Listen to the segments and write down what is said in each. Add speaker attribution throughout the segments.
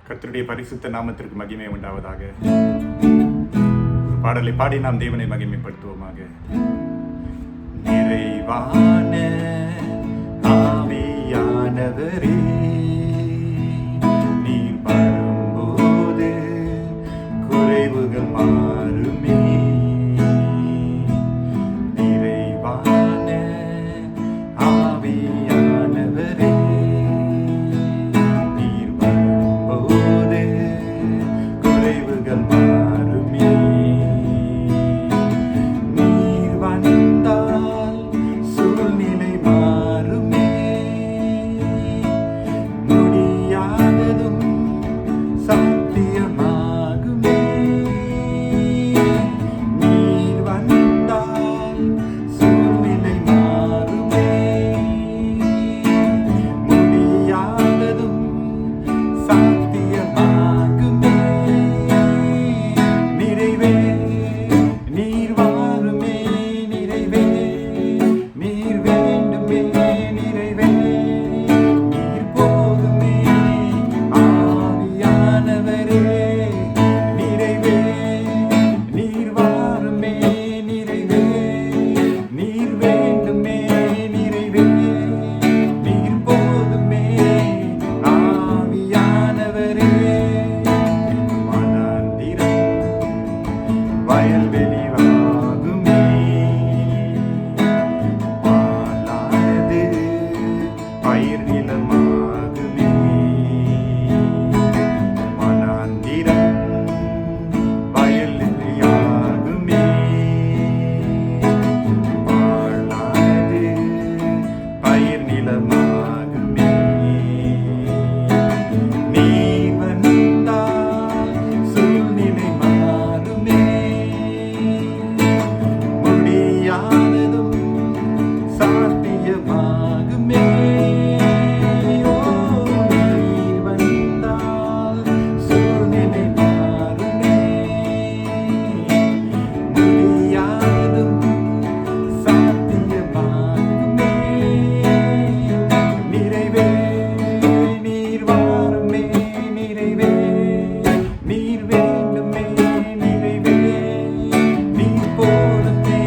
Speaker 1: கர்த்தருடைய பரிசுத்த நாமத்திற்கு மகிமை உண்டாவதாக. பாடலை பாடி நாம் தேவனை மகிமைப்படுத்துவோமாக. நிறைவான ஆவியானவரே, நீர் வரும்போது குறைவுகள் மாறுமே. நிறைவான ஆவியானவரே, நீர் வரும்போது குறைவுகள் மாறுமே. நீர் வந்தால் சூழ்நிலை மாறுமே. முடியாததும் சத்தியமாகுமே. நீர் வந்தால் சூழ்நிலை மாறுமே. முடியாததும் சாத்தியமாகுமே. நிறைவே நீர் வாருமே. நிறைவே நீர் வேண்டுமே. நிறைவே நீர் போதுமே. ஆவியானவரே, நிறைவே நீர் வாருமே. நிறைவே நீர் வேண்டுமே. நிறைவே நீர் போதுமே. ஆவியானவரே, வனாந்திரம் வயல்வெளிவாகுமே. பாலானது பயிர் நிலமாகுமே. வனாந்திரம் வயல்வெளியாகுமே. பாலானது பயிர் நிலமாகுமே. நீர் வந்தால் சூழ்நிலை மாறுமே. முடியாததும் சாத்தியமாகுமே. ஓ, நீர் வந்தால் சூழ்நிலை மாறுமே. முடியாததும் சாத்தியமாகுமே. நிறைவே நீர் வாருமே. நிறைவே நீர் வேண்டுமே. நிறைவே நீர் போதுமே.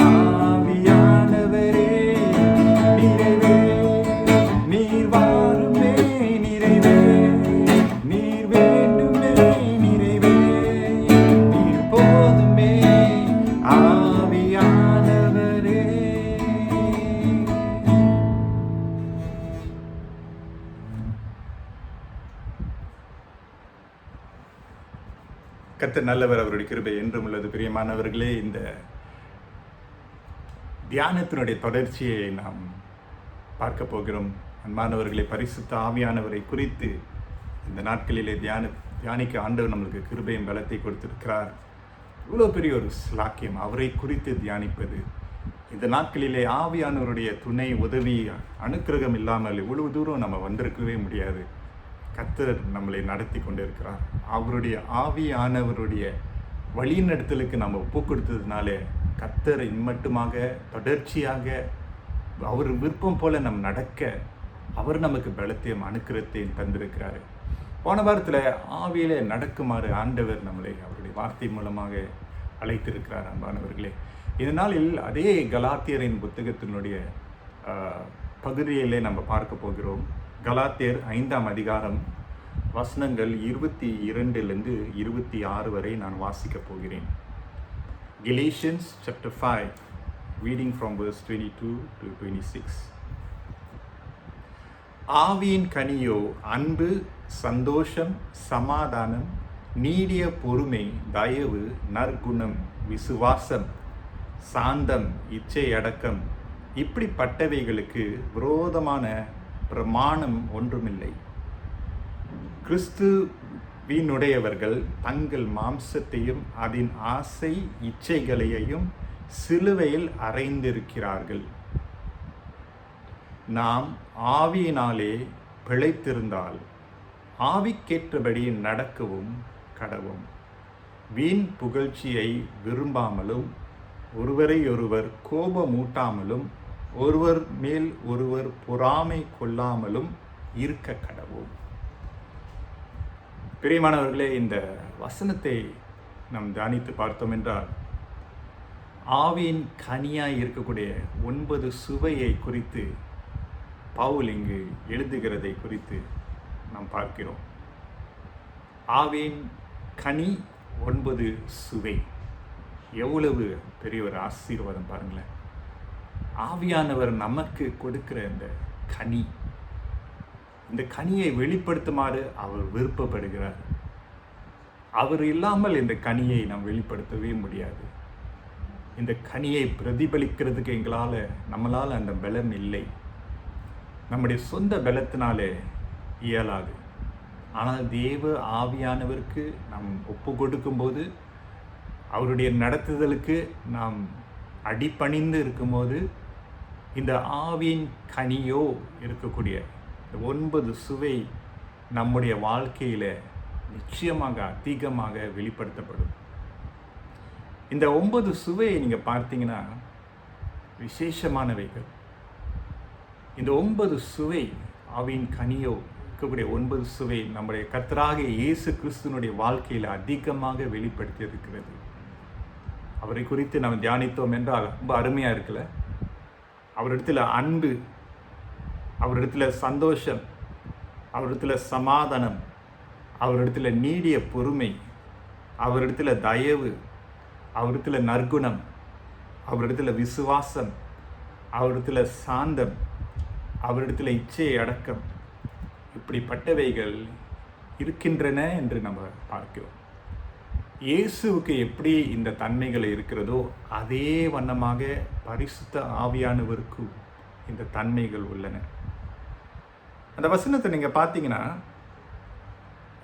Speaker 1: ஆவியானவரே, நிறைவே நீர் வாருமே. நிறைவே நீர் வேண்டுமே. நிறைவே நீர் போதுமே. ஆவியானவரே. கர்த்தர் நல்லவர், அவருடைய கிருபை என்றும் உள்ளது. பிரியமானவர்களே, இந்த தியானத்தினுடைய தொடர்ச்சியை நாம் பார்க்க போகிறோம். அன்பானவர்களை, பரிசுத்த ஆவியானவரை குறித்து இந்த நாட்களிலே தியானிக்க ஆண்டவர் நம்மளுக்கு கிருபையும் பலத்தை கொடுத்திருக்கிறார். இவ்வளோ பெரிய ஒரு ஸ்லாக்கியம் அவரை குறித்து தியானிப்பது. இந்த நாட்களிலே ஆவியானவருடைய துணை, உதவி, அனுக்கிரகம் இல்லாமல் இவ்வளவு தூரம் நம்ம வந்திருக்கவே முடியாது. கர்த்தர் நம்மளை நடத்தி கொண்டிருக்கிறார். அவருடைய ஆவியானவருடைய வழிநடத்தலுக்கு நம்ம ஒப்பு கொடுத்ததுனால கர்த்தர் இம்மட்டுமாக தொடர்ச்சியாக அவர் விருப்பம் போல நம் நடக்க அவர் நமக்கு பலத்தையும் அனுக்கிரகத்தையும் தந்திருக்கிறார். போன வாரத்தில் ஆவியிலே நடக்குமாறு ஆண்டவர் நம்மளை அவருடைய வார்த்தை மூலமாக அழைத்திருக்கிறார். அன்பானவர்களே, இந்த நாளில் அதே கலாத்தியரின் புத்தகத்தினுடைய பகுதியிலே நம்ம பார்க்க போகிறோம். கலாத்தியர் 5ஆம் அதிகாரம் வசனங்கள் 22 26 வரை நான் வாசிக்கப் போகிறேன். Galatians chapter 5, reading from verse 22 to 26. ஆவியின் கனியோ அன்பு, சந்தோஷம், சமாதானம், நீடிய பொறுமை, தயவு, நற்குணம், விசுவாசம், சாந்தம், இச்சையடக்கம், இப்படிப்பட்டவைகளுக்கு விரோதமான பிரமாணம் ஒன்றுமில்லை. கிறிஸ்துவினுடையவர்கள் தங்கள் மாம்சத்தையும் அதன் ஆசை இச்சைகளையும் சிலுவையில் அறைந்திருக்கிறார்கள். நாம் ஆவியினாலே பிழைத்திருந்தால் ஆவிக்கேற்றபடி நடக்கவும் கடவும். வீண் புகழ்ச்சியை விரும்பாமலும் ஒருவரையொருவர் கோபமூட்டாமலும் ஒருவர் மேல் ஒருவர் பொறாமை கொள்ளாமலும் இருக்க கடவோம். பிரியமானவர்களே, இந்த வசனத்தை நாம் தியானித்து பார்த்தோம் என்றால், ஆவியின் கனியாய் இருக்கக்கூடிய 9 சுவையை குறித்து பவுல் இங்கு எழுதுகிறதை குறித்து நாம் பார்க்கிறோம். ஆவியின் கனி 9 சுவை. எவ்வளவு பெரிய ஒரு ஆசீர்வாதம் பாருங்களேன். ஆவியானவர் நமக்கு கொடுக்கிற இந்த கனி, இந்த கனியை வெளிப்படுத்துமாறு அவர் விருப்பப்படுகிறார். அவர் இல்லாமல் இந்த கனியை நாம் வெளிப்படுத்தவே முடியாது. இந்த கனியை பிரதிபலிக்கிறதுக்கு நம்மளால் அந்த பலம் இல்லை. நம்முடைய சொந்த பலத்தினாலே இயலாது. ஆனால் தேவ ஆவியானவருக்கு நாம் ஒப்பு கொடுக்கும்போது, அவருடைய நடத்துதலுக்கு நாம் அடிபணிந்து இருக்கும்போது, இந்த ஆவியின் கனியோ இருக்கக்கூடிய இந்த 9 சுவை நம்முடைய வாழ்க்கையில் நிச்சயமாக அதிகமாக வெளிப்படுத்தப்படும். இந்த 9 சுவையை நீங்கள் பார்த்தீங்கன்னா விசேஷமானவைகள். இந்த 9 சுவை, ஆவியின் கனியோ இருக்கக்கூடிய 9 சுவை நம்முடைய கர்த்தராகிய இயேசு கிறிஸ்துவினுடைய வாழ்க்கையில் அதிகமாக வெளிப்படுத்தி இருக்கிறது. அவரை குறித்து நாம் தியானித்தோம் என்றால் ரொம்ப அருமையாக இருக்குல்ல. அவரிடத்தில் அன்பு, அவரிடத்தில் சந்தோஷம், அவரிடத்தில் சமாதானம், அவரிடத்தில் நீடிய பொறுமை, அவரிடத்தில் தயவு, அவரிடத்தில் நற்குணம், அவரிடத்தில் விசுவாசம், அவரிடத்தில் சாந்தம், அவரிடத்தில் இச்சையை அடக்கம், இப்படிப்பட்டவைகள் இருக்கின்றன என்று நம்ம பார்க்கிறோம். இயேசுவுக்கு எப்படி இந்த தன்மைகள் இருக்கிறதோ அதே வண்ணமாக பரிசுத்த ஆவியானவருக்கும் இந்த தன்மைகள் உள்ளன. அந்த வசனத்தை நீங்கள் பார்த்தீங்கன்னா,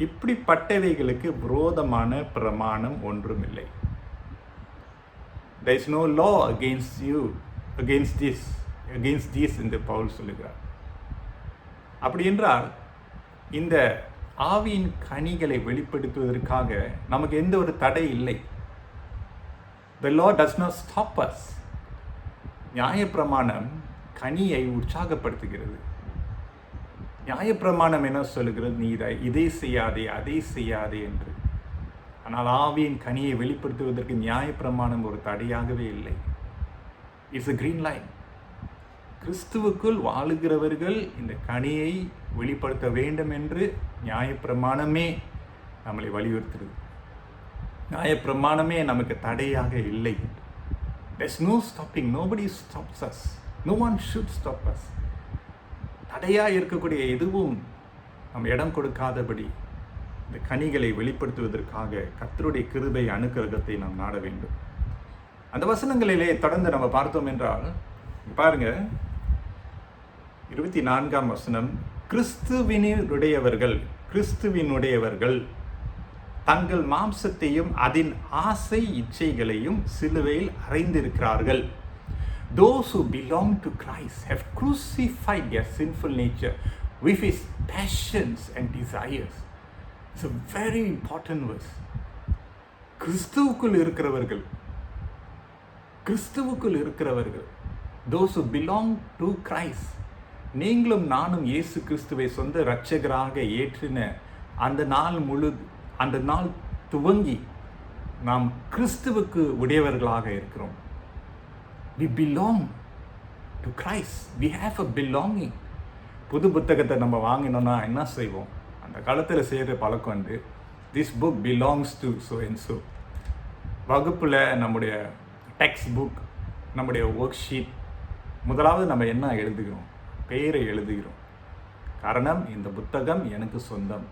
Speaker 1: இப்படிப்பட்டவைகளுக்கு விரோதமான பிரமாணம் ஒன்றும் இல்லை. There is no law against this என்று பவுல் சொல்லுகிறார். அப்படி என்றால் இந்த ஆவியின் கனிகளை வெளிப்படுத்துவதற்காக நமக்கு எந்த ஒரு தடை இல்லை. The law does not stop us. நியாயப்பிரமாணம் கனியை உற்சாகப்படுத்துகிறது. நியாயப்பிரமாணம் என்ன சொல்லுகிறது? நீ இதை செய்யாதே, அதை செய்யாதே என்று. ஆனால் ஆவியின் கனியை வெளிப்படுத்துவதற்கு நியாயப்பிரமாணம் ஒரு தடையாகவே இல்லை. It's a green line. கிறிஸ்துவுக்குள் வாழுகிறவர்கள் இந்த கனியை வெளிப்படுத்த வேண்டும் என்று நியாயப்பிரமாணமே நம்மளை வலியுறுத்துகிறது. நியாயப்பிரமாணமே நமக்கு தடையாக இல்லை. There's no stopping. Nobody stops us. No one should stop us. தடையாக இருக்கக்கூடிய எதுவும் நம்ம இடம் கொடுக்காதபடி இந்த கனிகளை வெளிப்படுத்துவதற்காக கர்த்தருடைய கிருபை அனுக்கிரகத்தை நாம் நாட வேண்டும். அந்த வசனங்களிலே தொடர்ந்து நம்ம பார்த்தோம் என்றால் பாருங்க, 24ஆம் வசனம், கிறிஸ்துவினுடையவர்கள் தங்கள் மாம்சத்தையும் அதன் ஆசை இச்சைகளையும் சிலுவையில் அறைந்திருக்கிறார்கள். Those who belong to Christ have crucified their sinful nature with its passions and desires. It's a very important verse. கிறிஸ்துவுக்குள் இருக்கிறவர்கள், those who belong to Christ, நீங்களும் நானும் இயேசு கிறிஸ்துவை சொந்த இரட்சகராக ஏற்றின அந்த நாள் துவங்கி நாம் கிறிஸ்துவுக்கு உடையவர்களாக இருக்கிறோம். We belong to Christ. We have a belonging. புது புத்தகத்தை நம்ம வாங்கினோம்னா என்ன செய்வோம்? அந்த காலத்தில் செய்கிற பழக்கம் வந்து, this book belongs to so and so. வகுப்பில் நம்முடைய டெக்ஸ்ட் புக், நம்முடைய ஒர்க் ஷீட், முதலாவது நம்ம என்ன எழுதுகிறோம்? பெயரை எழுதுகிறோம். காரணம், இந்த புத்தகம் எனக்கு சொந்தம்,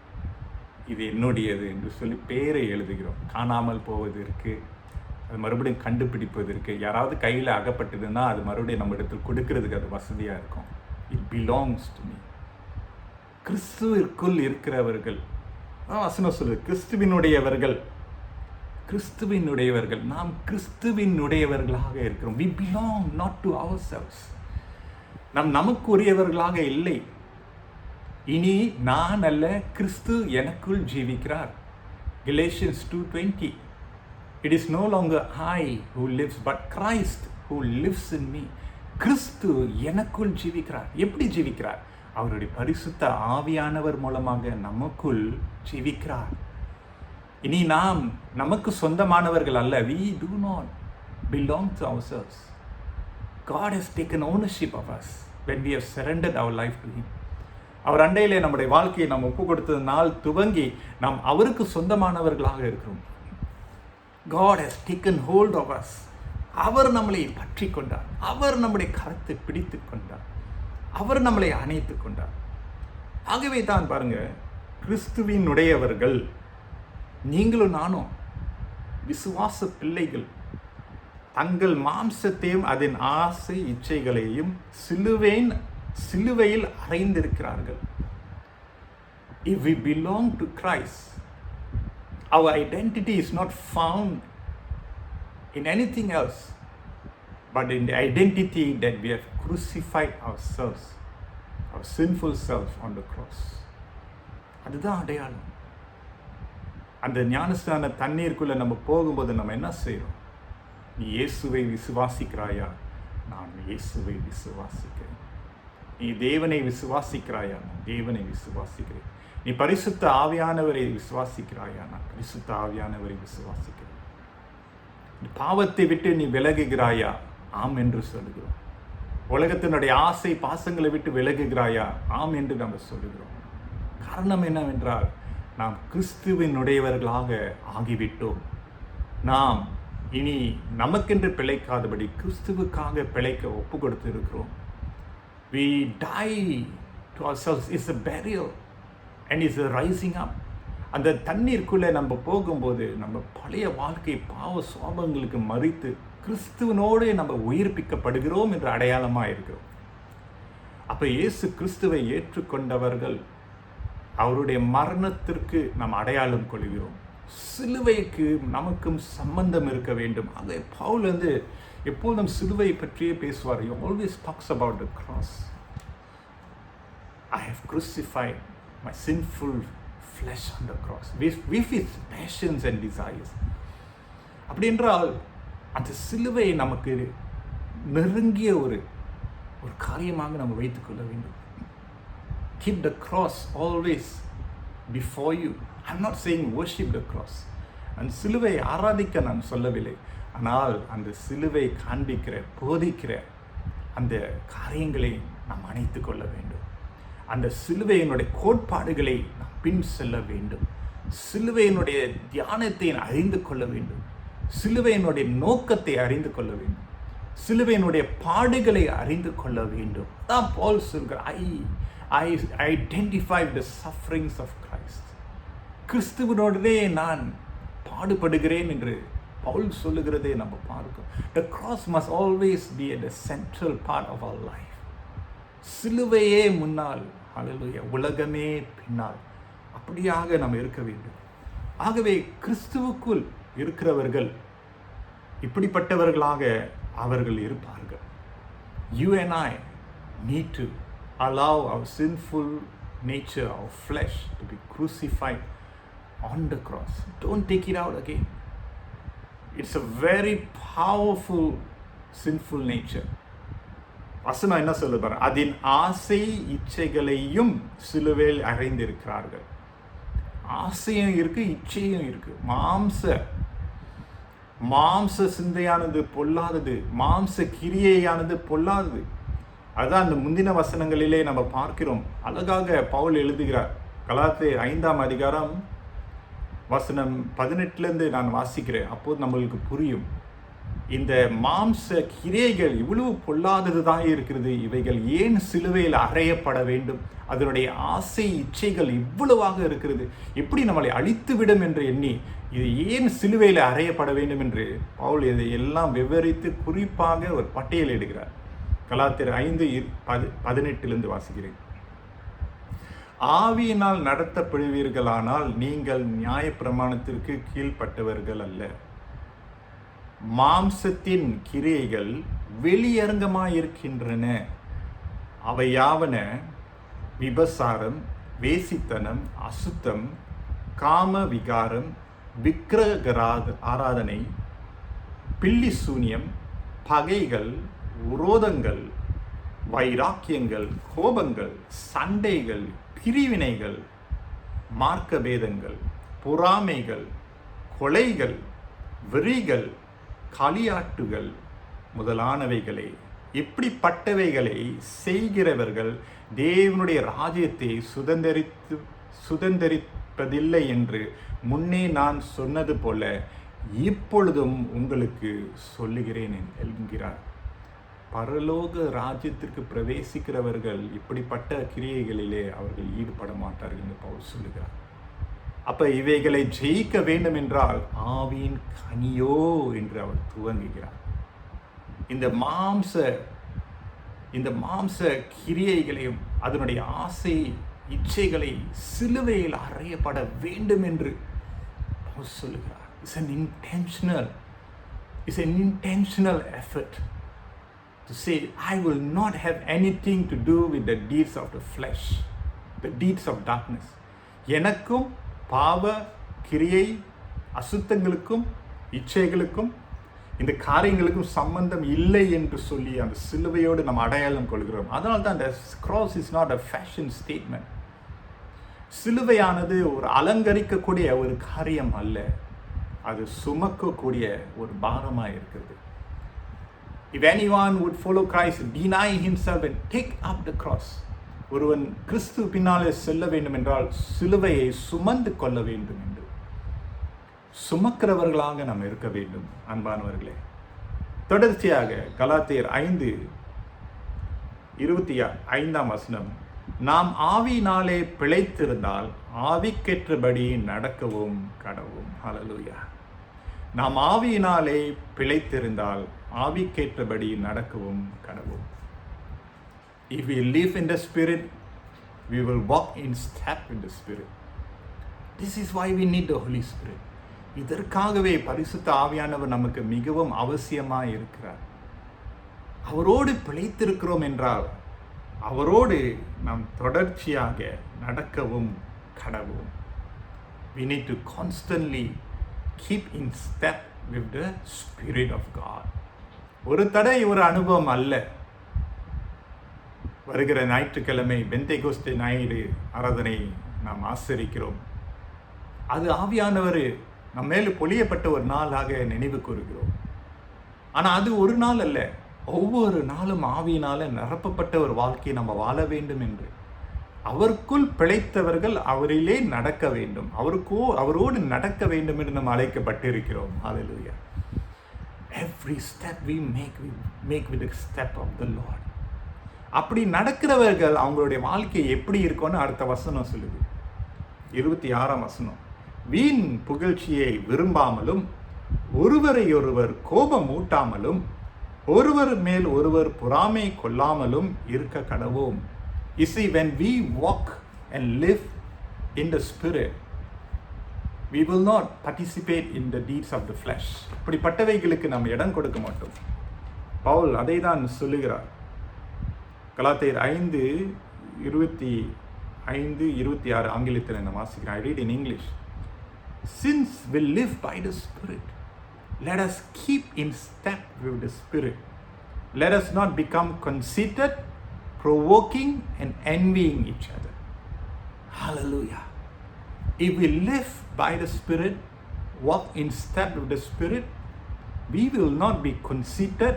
Speaker 1: இது என்னுடையது என்று சொல்லி பெயரை எழுதுகிறோம். காணாமல் போவதற்கு, அது மறுபடியும் கண்டுபிடிப்பதற்கு, யாராவது கையில் அகப்பட்டதுன்னா அது மறுபடியும் நம்ம இடத்தில் கொடுக்கறதுக்கு அது வசதியாக இருக்கும். It belongs to me. கிறிஸ்துவிற்குள் இருக்கிறவர்கள், வசனம் சொல்லுது, கிறிஸ்துவினுடையவர்கள், நாம் கிறிஸ்துவினுடையவர்களாக இருக்கிறோம். we belong not to ourselves. நாம் நமக்கு உரியவர்களாக இல்லை. இனி நான் அல்ல, கிறிஸ்து எனக்குள் ஜீவிக்கிறார். Galatians 2:20. It is no longer I who lives but Christ who lives in me. கிறிஸ்து எனக்குள் ஜீவிக்கிறார். எப்படி ஜீவிக்கிறார்? அவருடைய பரிசுத்த ஆவியானவர் மூலமாக நமக்குள் ஜீவிக்கிறார். இனி நாம் நமக்கு சொந்தமானவர்கள் அல்ல. We do not belong to ourselves. God has taken ownership of us when we have surrendered our life to Him. அவர் அண்டையிலே நம்முடைய வாழ்க்கையை நாம் ஒப்பு கொடுத்த நாள் துவங்கி நாம் அவருக்கு சொந்தமானவர்களாக இருக்கிறோம். God has taken hold of us. அவர் நம்மளை பற்றி கொண்டார். அவர் நம்முடைய கரத்தை பிடித்து கொண்டார். அவர் நம்மளை அணைத்து கொண்டார். ஆகவே தான் பாருங்க, கிறிஸ்துவினுடையவர்கள் நீங்களும் நானும் விசுவாச பிள்ளைகள் தங்கள் மாம்சத்தையும் அதன் ஆசை இச்சைகளையும் சிலுவையில் அறைந்திருக்கிறார்கள். If we belong to Christ, our identity is not found in anything else but in the identity that we have crucified ourselves, our sinful self on the cross. அதுதான் அடையாளம். அந்த ஞானஸ்நான தண்ணீருக்குள்ள நம்ம போகும்போது நம்ம என்ன செய்கிறோம்? நீ இயேசுவை விசுவாசிக்கிறாயா? நான் இயேசுவை விசுவாசிக்கிறேன். நீ தேவனை விசுவாசிக்கிறாயா? நான் தேவனை விசுவாசிக்கிறேன். நீ பரிசுத்த ஆவியானவரை விசுவாசிக்கிறாயா? நான் பரிசுத்த ஆவியானவரை விசுவாசிக்கிறேன். பாவத்தை விட்டு நீ விலகுகிறாயா? ஆம் என்று சொல்லுகிறோம். உலகத்தினுடைய ஆசை பாசங்களை விட்டு விலகுகிறாயா? ஆம் என்று நம்ம சொல்லுகிறோம். காரணம் என்னவென்றால், நாம் கிறிஸ்துவினுடையவர்களாக ஆகிவிட்டோம். நாம் இனி நமக்கென்று பிழைக்காதபடி கிறிஸ்துவுக்காக பிழைக்க ஒப்பு கொடுத்து இருக்கிறோம். We die to ourselves. It's a burial and it's a rising up. அந்த தண்ணீருக்குள்ளே நம்ம போகும்போது நம்ம பழைய வாழ்க்கை பாவ சுவாபங்களுக்கு மறித்து கிறிஸ்துவனோடு நம்ம உயிர்ப்பிக்கப்படுகிறோம் என்ற அடையாளமாக இருக்கிறோம். அப்போ இயேசு கிறிஸ்துவை ஏற்றுக்கொண்டவர்கள் அவருடைய மரணத்திற்கு நாம் அடையாளம் கொள்கிறோம். சிலுவைக்கு நமக்கும் சம்பந்தம் இருக்க வேண்டும். அதை பவுல் எப்போதும் சிலுவை பற்றியே பேசுவார். He always talks about the cross. I have crucified my sinful flesh on the cross with its passions and desires. அப்படி என்றால் அந்த சிலுவை நமக்கு நெருங்கிய ஒரு காரியமாக நம்ம வைத்துக்கொள்ள வேண்டும். Keep the cross always before you. I'm not saying worship the cross. அந்த சிலுவை ஆராதிக்க நான் சொல்லவில்லை. ஆனால் அந்த சிலுவை காண்பிக்கிற போதிக்கிற அந்த காரியங்களை நாம் அணைத்து கொள்ள வேண்டும். அந்த சிலுவையினுடைய கோட்பாடுகளை நாம் பின் செல்ல வேண்டும். சிலுவையினுடைய தியானத்தை அறிந்து கொள்ள வேண்டும். சிலுவையினுடைய நோக்கத்தை அறிந்து கொள்ள வேண்டும். சிலுவையினுடைய பாடுகளை அறிந்து கொள்ள வேண்டும். தான் பவுல் சொல்கிறார், I identify the sufferings of Christ. கிறிஸ்துவனோடவே நான் பாடுபடுகிறேன் என்று பவுல் சொல்லுகிறதே நம்ம பார்க்கிறோம். The cross must always be at the central part of our life. சிலுவையே முன்னால், ஹல்லேலூயா, உலகமே பின்னால், அப்படியாக நாம் இருக்க வேண்டும். ஆகவே கிறிஸ்துவுக்குள் இருக்கிறவர்கள் இப்படிப்பட்டவர்களாக அவர்கள் இருப்பார்கள். You and I need to allow our sinful nature, our flesh, to be crucified on the cross. Don't take it out again. It's a very powerful sinful nature. வசனம் என்ன சொல்லுது பாருங்க, அதன் ஆசை இச்சைகளையும் சிலுவையில் அறைந்திருக்கிறார்கள். ஆசையும் இருக்கு, இச்சையும் இருக்கு. மாம்ச சிந்தையானது பொல்லாதது, மாம்ச கிரியையானது பொல்லாதது. அதுதான் அந்த முந்தின வசனங்களிலே நம்ம பார்க்கிறோம். அழகாக பவுல் எழுதுகிறார். கலாத்தியர் 5ஆம் அதிகாரம் வசனம் 18 நான் வாசிக்கிறேன். அப்போது நம்மளுக்கு புரியும், இந்த மாம்ச கிரியைகள் இவ்வளவு பொல்லாதது தான் இருக்கிறது, இவைகள் ஏன் சிலுவையில் அறையப்பட வேண்டும், அதனுடைய ஆசை இச்சைகள் இவ்வளவாக இருக்கிறது, எப்படி நம்மளை அழித்துவிடும் என்று எண்ணி இது ஏன் சிலுவையில் அறையப்பட வேண்டும் என்று பவுல் இதை எல்லாம் விவரித்து குறிப்பாக ஒரு பட்டியலிடுகிறார். கலாத்தியர் 5:18 வாசிக்கிறேன். ஆவியினால் நடத்தப்படுவீர்களானால் நீங்கள் நியாயப்பிரமாணத்திற்கு கீழ்ப்பட்டவர்கள் அல்ல. மாம்சத்தின் கிரியைகள் வெளியரங்கமாயிருக்கின்றன. அவை யாவன: விபசாரம், வேசித்தனம், அசுத்தம், காம விகாரம், விக்கிரக ஆராதனை, பில்லி சூனியம், பகைகள், விரோதங்கள், வைராக்கியங்கள், கோபங்கள், சண்டைகள், பிரிவினைகள், மார்க்க பேதங்கள், பொறாமைகள், கொலைகள், வெறிகள், களியாட்டுகள் முதலானவைகளே. இப்படிப்பட்டவைகளை செய்கிறவர்கள் தேவனுடைய ராஜ்யத்தை சுதந்தரிப்பதில்லை என்று முன்னே நான் சொன்னது போல இப்பொழுதும் உங்களுக்கு சொல்லுகிறேன் என்கிறார். பரலோக ராஜ்யத்திற்கு பிரவேசிக்கிறவர்கள் இப்படிப்பட்ட கிரியைகளிலே அவர்கள் ஈடுபட மாட்டார்கள் என்று பவுல் சொல்லுகிறார். அப்ப இவைகளை ஜெயிக்க வேண்டும் என்றால் ஆவியின் கனியோ என்று அவர் துவங்குகிறார். இந்த மாம்ச கிரியைகளையும் அதனுடைய ஆசை இச்சைகளை சிலுவையில் அறையப்பட வேண்டும் என்று அவர் சொல்லுகிறார். It's an intentional effort to say, I will not have anything to do with the deeds of the flesh, the deeds of darkness. எனக்கும் பாவ கிரியை அசுத்தங்களுக்கும் இச்சைகளுக்கும் இந்த காரியங்களுக்கும் சம்பந்தம் இல்லை என்று சொல்லி அந்த சிலுவையோடு நம்ம அடையாளம் கொள்கிறோம். அதனால தான் the cross is not a fashion statement. சிலுவையானது ஒரு அலங்கரிக்கக்கூடிய ஒரு காரியம் அல்ல, அது சுமக்கக்கூடிய ஒரு பாரமாக இருக்கிறது. If anyone would follow Christ, deny himself and take up the cross. ஒருவன் கிறிஸ்து பின்னாலே செல்ல வேண்டும் என்றால் சிலுவையை சுமந்து கொள்ள வேண்டும் என்று சுமக்கிறவர்களாக நாம் இருக்க வேண்டும். அன்பானவர்களே, தொடர்ச்சியாக கலாத்தியர் 5:25 நாம் ஆவியினாலே பிழைத்திருந்தால் ஆவிக்கேற்றபடி நடக்கவும் கடவும். ஹல்லேலூயா. நாம் ஆவியினாலே பிழைத்திருந்தால் ஆவிக்கேற்றபடி நடக்கவும் கடவும். If we live in the Spirit, we will walk in step with the Spirit. This is why we need the Holy Spirit. இதற்காகவே பரிசுத்த ஆவியானவர் நமக்கு மிகவும் அவசியமாக இருக்கிறார். அவரோடு பிழைத்திருக்கிறோம் என்றால் அவரோடு நாம் தொடர்ச்சியாக நடக்கவும் கடவும். We need to constantly keep in step with the Spirit of God. ஒரு தடவை ஒரு அனுபவம் அல்ல. வருகிற ஞாயிற்றுக்கிழமை பெந்தேகோஸ்தே ஞாயிறு ஆராதனை நாம் ஆசரிக்கிறோம். அது ஆவியானவர் நம்ம மேல் பொழியப்பட்ட ஒரு நாளாக நினைவு கூறுகிறோம். ஆனால் அது ஒரு நாள் அல்ல, ஒவ்வொரு நாளும் ஆவியினால நிரப்பப்பட்ட ஒரு வாழ்க்கையை நம்ம வாழ வேண்டும் என்று அவருக்குள் பிழைத்தவர்கள் அவரிலே நடக்க வேண்டும், அவரோடு நடக்க வேண்டும் என்று நம்ம அழைக்கப்பட்டிருக்கிறோம். ஹல்லேலூயா. Every step we make with the step of the Lord. அப்படி நடக்கிறவர்கள் அவங்களுடைய வாழ்க்கை எப்படி இருக்கும்னு அடுத்த வசனம் சொல்லுது. 26 வீண் புகழ்ச்சியை விரும்பாமலும் ஒருவரையொருவர் கோபம் ஊட்டாமலும் ஒருவர் மேல் ஒருவர் பொறாமை கொள்ளாமலும் இருக்க கடவோம். You see, when we walk and live in the Spirit, we will not participate in the deeds of the flesh. இப்படிப்பட்டவைகளுக்கு நாம் இடம் கொடுக்க மாட்டோம். பவுல் அதை தான் சொல்லுகிறார். கலாத்தியர் 5:25-26 ஆங்கிலத்தில் நான் வாசிக்கிறேன். I read in English. Since we live by the Spirit, let us keep in step with the Spirit. Let us not become conceited, provoking and envying each other. Hallelujah. If we live by the Spirit, walk in step with the Spirit, we will not be conceited,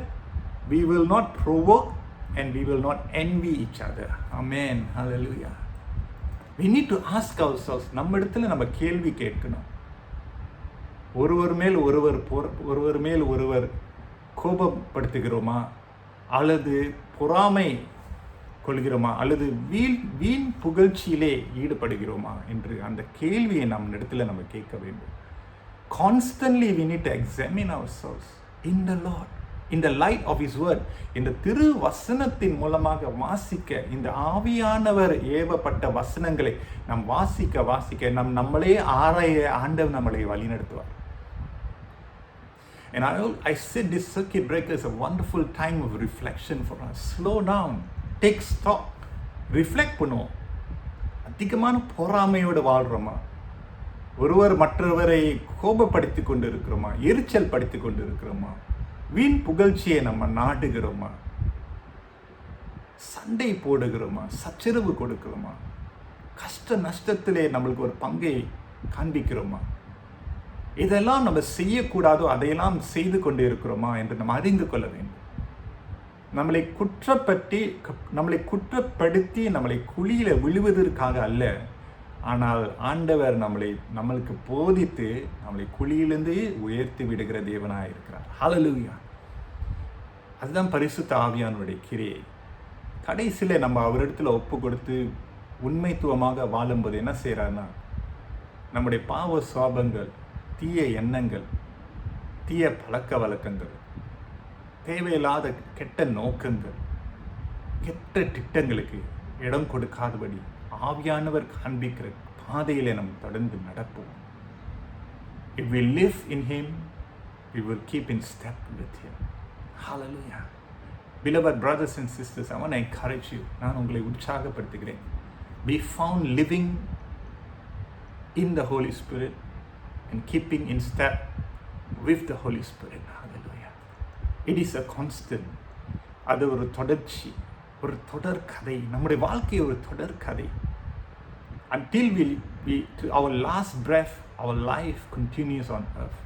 Speaker 1: we will not provoke, and we will not envy each other. Amen. Hallelujah. We need to ask ourselves, நம்ம இடத்துல நம்ம கேள்வி கேட்கணும். ஒருவர் மேல் ஒருவர் கோபப்படுத்துகிறோமா, அல்லது பொறாமை கொள்கிறோமா, அல்லது வீண் புகழ்ச்சியிலே ஈடுபடுகிறோமா என்று அந்த கேள்வியை நம்ம இடத்துல நம்ம கேட்க வேண்டும். Constantly we need to examine ourselves in the Lord, in the light of His word. இந்த திரு வசனத்தின் மூலமாக வாசிக்க, இந்த ஆவியானவர் ஏவப்பட்ட வசனங்களை நாம் வாசிக்க நம்மளே ஆராய ஆண்டவர் நம்மளை வழிநடத்துவார். And I said this circuit breaker is a wonderful time of reflection for us. Slow down, take stock, reflect பண்ணுவோம். அதிகமான பொறாமையோடு வாழ்கிறோமா, ஒருவர் மற்றவரை கோபப்படுத்தி கொண்டு இருக்கிறோமா, எரிச்சல் படுத்தி கொண்டு இருக்கிறோமா, வீண் புகழ்ச்சியை நம்ம நாடுகிறோமா? சண்டை போடுகிறோமா? சச்சரவு கொடுக்கிறோமா? கஷ்ட நஷ்டத்திலே நம்மளுக்கு ஒரு பங்கை காண்பிக்கிறோமா? இதெல்லாம் நம்ம செய்யக்கூடாதோ அதையெல்லாம் செய்து கொண்டு இருக்கிறோமா என்று நம்ம அறிந்து கொள்ள வேண்டும். நம்மளை குற்றப்படுத்தி நம்மளை குழியில விழுவதற்காக அல்ல, ஆனால் ஆண்டவர் நம்மளுக்கு போதித்து நம்மளை குழியிலிருந்து உயர்த்தி விடுகிற தேவனாக இருக்கிறார். ஹல்லேலூயா! அதுதான் பரிசுத்த ஆவியானுடைய கிரியை. கடைசியில் நம்ம அவரிடத்துல ஒப்பு கொடுத்து உண்மைத்துவமாக வாழும்போது என்ன செய்கிறாருன்னா, நம்முடைய பாவ சுவாபங்கள், தீய எண்ணங்கள், தீய பழக்க வழக்கங்கள், தேவையில்லாத கெட்ட நோக்கங்கள், கெட்ட திட்டங்களுக்கு இடம் கொடுக்காதபடி ஆவியானவர் காண்பிக்கிற பாதையிலே நம்ம தொடர்ந்து நடப்போம். If we live in Him, we will keep in step with Him. Hallelujah. Beloved brothers and sisters, I want to encourage you. நான் உங்களை உற்சாகப்படுத்துகிறேன். Be found living in the Holy Spirit and keeping in step with the Holy Spirit. Hallelujah. It is a constant. அது ஒரு தொடர்ச்சி, ஒரு தொடர் கதை. நம்முடைய வாழ்க்கை ஒரு தொடர் கதை. Until to our last breath, our life continues on earth.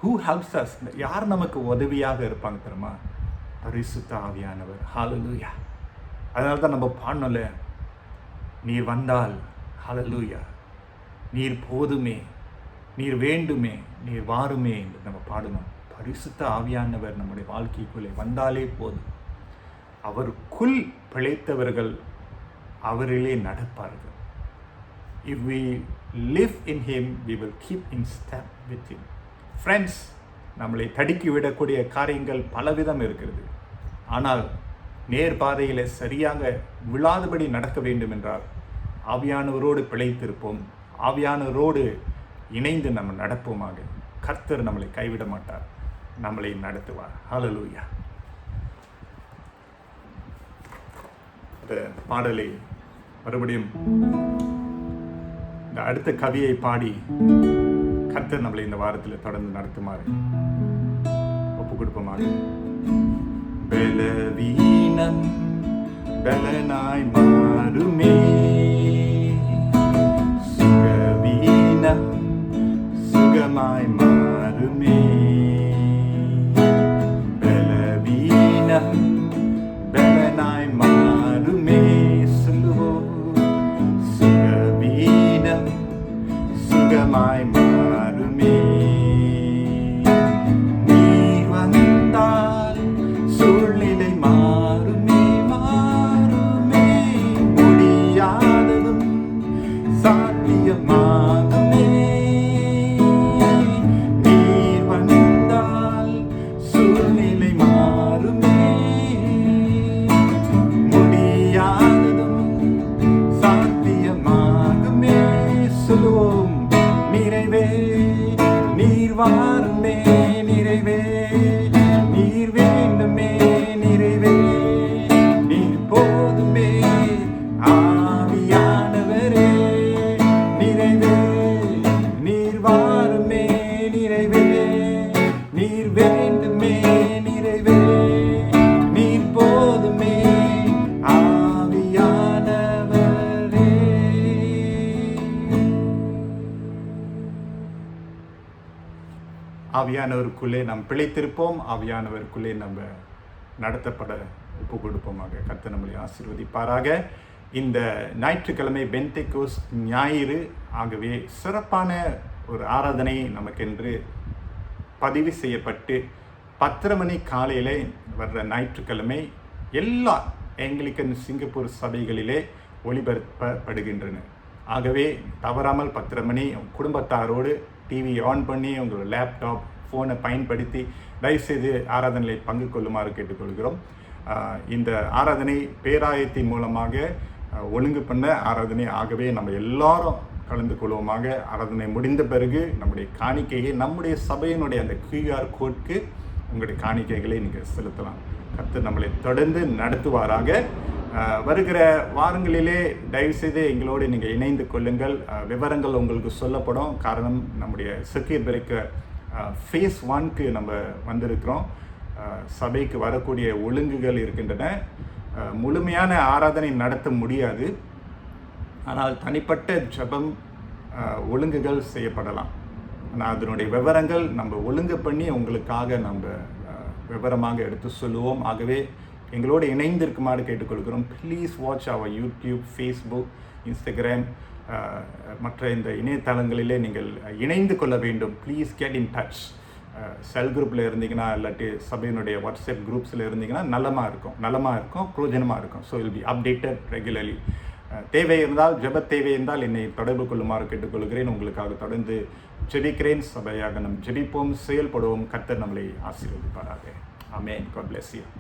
Speaker 1: Who helps us? யார் நமக்கு உதவியாக இருப்பாங்க தெரியுமா? பரிசுத்த ஆவியானவர். ஹalleluya. அதனால தான் நம்ம பாடணும்ல, நீர் வந்தால், ஹalleluya, நீர் போதுமே, நீர் வேண்டுமே, நீர் வாருமே என்று நம்ம பாடணும். பரிசுத்த ஆவியானவர் நம்முடைய வாழ்க்கைக்குள்ளே வந்தாலே போதும். அவருக்குள் பிழைத்தவர்கள் அவரிலே நடப்பார்கள். If we live in Him, we will keep in step with Him. Friends, நம்மளை தடுக்கி விடக்கூடிய காரியங்கள் பலவிதம் இருக்கிறது. ஆனால் நேர்பாதையில் சரியாக விழாதபடி நடக்க வேண்டும் என்றால் ஆவியானவரோடு பிழைத்திருப்போம், ஆவியானவரோடு இணைந்து நம்ம நடப்போமாக. கர்த்தர் நம்மளை கைவிட மாட்டார், நம்மளை நடத்துவார். ஹல்லேலூயா. இந்த பாடலை மறுபடியும் இந்த அடுத்த கவியை பாடி கர்த்தர் நம்மளை இந்த வாரத்தில் தொடர்ந்து நடத்துமாறு ஒப்பு கொடுப்போமாக. பலவீனம் பலனாய் மாறுமே, சுகவீனம் சுகமாய் மாறுமே. பலவீனம் பலனாய் மாறுமே, சொல்லுவோம். சுகவீனம் சுகமாய் மாறுமே. நீர் வந்தால் சூழ்நிலை மாறுமே, மாறுமே. முடியாததும் சாத்தியமாகுமே. நீர் வந்தால் சூழ்நிலை மாறுமே, முடியாததும் சாத்தியமாகுமே. சொல்லுவோம். நிறைவே நீர் வாருமே, நிறைவே நீர் வேண்டுமே, நிறைவே நீர் போதுமே. ஆவியானவரே நிறைவே நீர் வாருமே, நிறைவே நீர் வேண்டுமே, நிறைவே நீர் போதுமே. ஆவியானவரே. ஆவியானவருக்குள்ளே நாம் பிழைத்திருப்போம், ஆவியானவருக்குள்ளே நம்ம நடத்தப்பட ஒப்பு கொடுப்போமாக. கர்த்தர் நம்மளை ஆசீர்வதிப்பாராக. இந்த ஞாயிற்றுக்கிழமை பெந்தேகோஸ்த் ஞாயிறு, ஆகவே சிறப்பான ஒரு ஆராதனை நமக்கென்று பதிவு செய்யப்பட்டு 10:30 மணி காலையில் வர்ற ஞாயிற்றுக்கிழமை எல்லா ஆங்கிலிக்கன் சிங்கப்பூர் சபைகளிலே ஒளிபரப்பப்படுகின்றன. ஆகவே தவறாமல் 10:30 மணி குடும்பத்தாரோடு டிவி ஆன் பண்ணி உங்களோட லேப்டாப் ஃபோனை பயன்படுத்தி தயவுசெய்து ஆராதனையில் பங்கு கொள்ளுமாறு கேட்டுக்கொள்கிறோம். இந்த ஆராதனை பேராயத்தின் மூலமாக ஒழுங்கு பண்ண ஆராதனை. ஆகவே நம்ம எல்லாரும் கலந்து கொள்வோமாக. ஆராதனை முடிந்த பிறகு நம்முடைய காணிக்கையை நம்முடைய சபையினுடைய அந்த QR கோட்க்கு உங்களுடைய காணிக்கைகளை நீங்கள் செலுத்தலாம். கர்த்தர் நம்மளை தொடர்ந்து நடத்துவாராக. வருகிற வாரங்களிலே தயவுசெய்து எங்களோடு நீங்கள் இணைந்து கொள்ளுங்கள். விவரங்கள் உங்களுக்கு சொல்லப்படும். காரணம், நம்முடைய சர்க்கியூட் பிரேக்கர் ஃபேஸ் 1க்கு நம்ம வந்திருக்கிறோம். சபைக்கு வரக்கூடிய ஒழுங்குகள் இருக்கின்றன. முழுமையான ஆராதனை நடத்த முடியாது. ஆனால் தனிப்பட்ட ஜெபம் ஒழுங்குகள் செய்யப்படலாம். ஆனால் அதனுடைய விவரங்கள் நம்ம ஒழுங்கு பண்ணி உங்களுக்காக நம்ம விவரமாக எடுத்து சொல்லுவோம். ஆகவே எங்களோடு இணைந்திருக்குமாறு கேட்டுக்கொள்கிறோம். Please watch our YouTube, Facebook, Instagram மற்ற இந்த இணையதளங்களிலே நீங்கள் இணைந்து கொள்ள வேண்டும். Please get in touch. Cell குரூப்பில் இருந்தீங்கன்னா இல்லாட்டி சபையினுடைய வாட்ஸ்அப் குரூப்ஸில் இருந்தீங்கன்னா நலமாக இருக்கும், பிரயோஜனமாக இருக்கும். So will be updated regularly. தேவை இருந்தால், ஜெப தேவை இருந்தால் என்னை தொடர்பு கொள்ளுமாறு கேட்டுக்கொள்கிறேன். உங்களுக்காக தொடர்ந்து ஜெபிக்கிறேன். சபையாக நம் ஜெபிப்போம், செயல்படுவோம். கர்த்தர் நம்மளை ஆசீர்வதிப்பாராக. ஆமென். God bless you.